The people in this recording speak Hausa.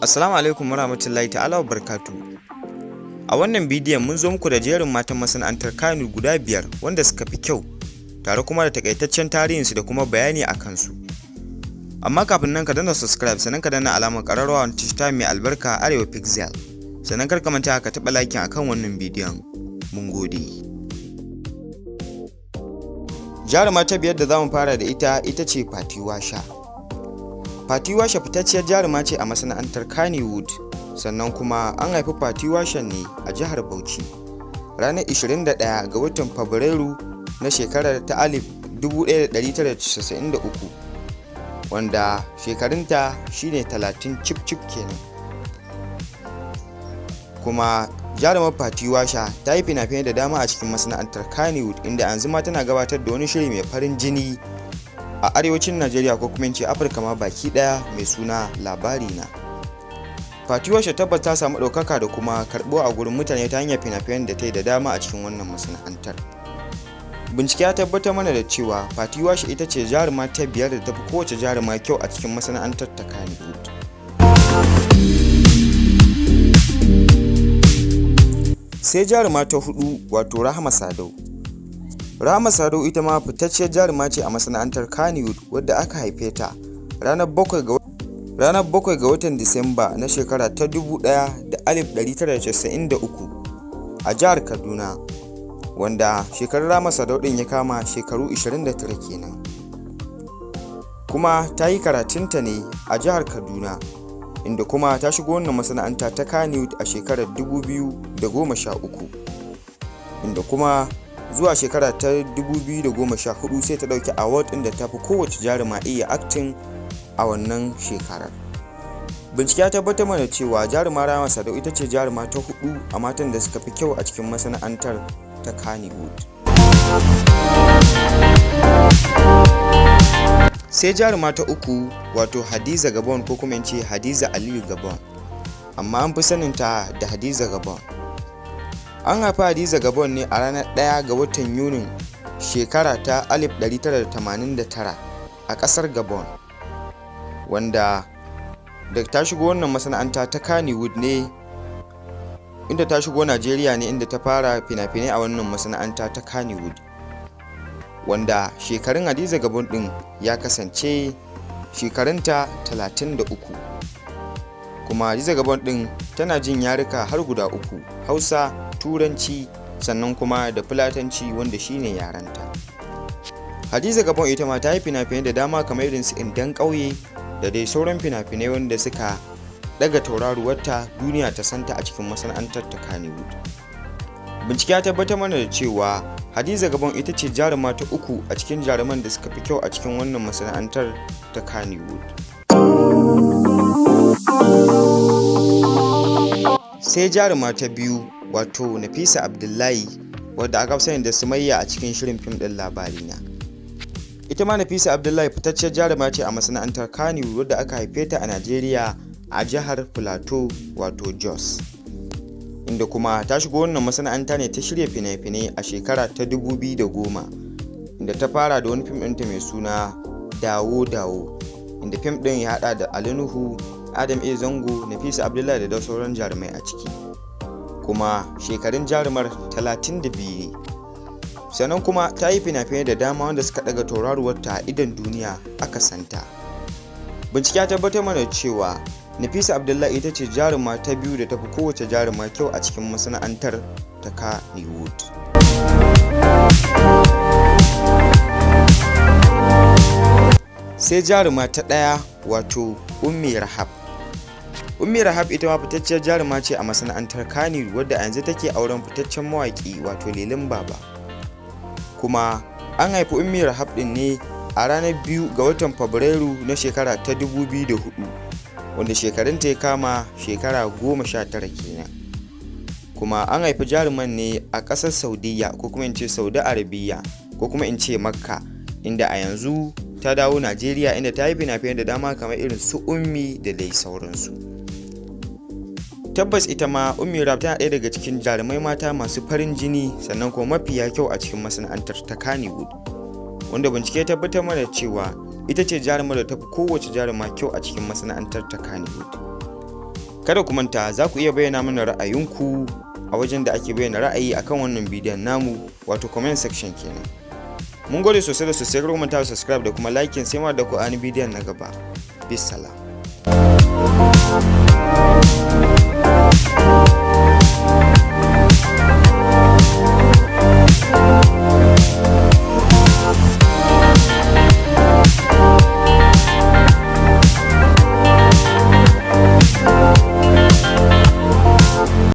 Assalamu alaikum warahmatullahi ta'ala wabarakatuh. A wannan bidiyon mun zo muku da jerin matan masana'antar Kannywood guda 5 wanda suka fi kyau, tare kuma da takaitaccen tarihinsu da kuma bayani a kansu. Amma kafin nan ka danna subscribe, sannan ka danna alamar ƙararrawa wanda ta mai albarka Arewa Pixel. Sannan kar ka manta ka taɓa like akan wannan bidiyon. Mun gode. Jaruma ta biyar da zamu fara da ita ce Fati Washa. Fati Washa fitacciyar jaruma ce a masana'antar Kannywood, sannan kuma an haifi Fati Washa ne a jihar Bauchi ranar 21 ga watan Fabrairu na shekarar ta 1993, wanda shekarunta shine 30 cif kenan. Kuma jarumar Fati Washa ta yi fina-finai da dama a cikin masana'antar Kannywood, inda yanzu ma tana gabatar da wani shiri mai farin jini a arewacin Najeriya ko kuma ce Afirka ma baki daya mai suna Labari na. Fati Washa tabbas ta samu ɗaukaka da kuma karɓuwa a gurin mutane ta hanyar fina-finan da ta yi da dama a cikin wannan masana'antar. Bincike ya tabbatar mana da cewa Fati Washa ita ce jaruma ta biyar da tafi kowace jaruma kyau a cikin masana'antar ta Kannywood. Sai jaruma ta hudu, wato Rahama Sadau. Rahama Sadau ita ma fitacciyar jaruma ce a masana'antar Kannywood, wadda aka haife ta ranar 7 ga watan Disamba na shekara ta 1993 a jihar Kaduna, wanda shekarun Rahama Sadau din ya kama shekaru 29 kenan. Kuma ta yi karatunta ne a jihar Kaduna, inda kuma ta shigo wannan masana'anta ta Kannywood a shekarar 2013, inda kuma zuwa shekara ta 2014 sai ta dauki award din da ta fi kowace jaruma iya acting a wannan shekarar. Bincike ya tabbatar mana cewa jaruma Rahama Sadau ita ce jaruma ta hudu a matan da suka fi kyau a cikin masana'antar ta Kannywood. Sai jaruma ta uku, wato Hadiza Gabon ko kuma ce Hadiza Aliyu Gabon, amma an fi saninta da Hadiza Gabon. An haifi Hadiza Gabon ne a ranar 1 ga watan Yunin shekara ta 1989 a ƙasar Gabon, wanda da ta shigo wannan masana'anta ta Kannywood ne, inda ta shigo Najeriya ne inda ta fara fina-finai a wannan masana'anta ta Kannywood, wanda shekarun Hadiza Gabon din ya kasance shekarunta 33. Kuma Hadiza Gabon din tana jin yaruka har guda 3: Hausa, Turanci, sannan kuma da Fulatanci wanda shine yaranta. Hadiza Gabon ita ma ta yi fina-finai da dama kamar irin su Indan ƙauye da dai sauran fina-finai wanda suka daga tauraruwarta duniya ta santa a cikin masana'antar ta Kannywood. Bincike ya tabbatar mana da cewa Hadiza Gabon ita ce jaruma ta uku a cikin jaruman da suka fi kyau a cikin wannan masana'antar ta Kannywood. Sai jaruma ta biyu, wato Nafisa Abdullahi, wadda aka sani da Sumayya a cikin shirin fim ɗin Labari na. Ita ma Nafisa Abdullahi fitacciyar jaruma ce a masana'antar Kannywood, wadda aka haife ta a Najeriya a jihar Plateau, wato Jos, inda kuma ta shigo wannan masana'anta ne ta shirya fina-finai a shekara ta 2010, inda ta fara da wani fim ɗinta mai suna Dawo Dawo, inda fim ɗin ya haɗa da Ali Nuhu, Adam A. Zango, Nafisa Abdullahi da sauran jarumai a ciki. Kuma shekarun jarumar 32 ne. Sannan kuma ta yi fina-finai da dama wanda suka daga tauraruwarta a idon duniya aka santa. Bincike ya tabbatar mana cewa Nafisa Abdullahi ita ce jaruma ta biyu da tafi kowace jaruma kyau a cikin masana'antar ta Kannywood. Sai jaruma ta ɗaya, wato Ummi Rahab. Ummi Rahab ita ma fitacciyar jaruma ce a masana'antar Kannywood, wadda a yanzu take auren fitaccen mawaki, wato Lilin Baba. Kuma an haifi Ummi Rahab din ne a ranar 2 ga watan Fabrairu na shekara ta 2004, wanda shekarunta ya kama shekara 19 kenan. Kuma an haifi jaruman ne a ƙasar Saudiya ko kuma in ce Saudi Arabiya ko kuma in ce Makka, inda a yanzu ta dawo Najeriya, inda ta yi fina-finai da dama kamar irin su Ummi da dai sauransu. Tabbas ita ma Ummi Rahab tana ɗaya daga cikin jarumai mata masu farin jini, sannan kuma mafiya kyau a cikin masana'antar ta Kannywood, wanda bincike ya tabbatar mana cewa ita ce jarumar da ta fi kowace jaruma kyau a cikin masana'antar ta Kannywood. Kada ku manta za ku iya bayyana mana ra'ayinku a wajen da ake bayyana ra'ayi akan wannan bidiyon namu, wato comment section kenan. Mun gode sosai da sosai, ku manta subscribe da kuma like, sai ma da ku a bidiyon na gaba. Bisalam.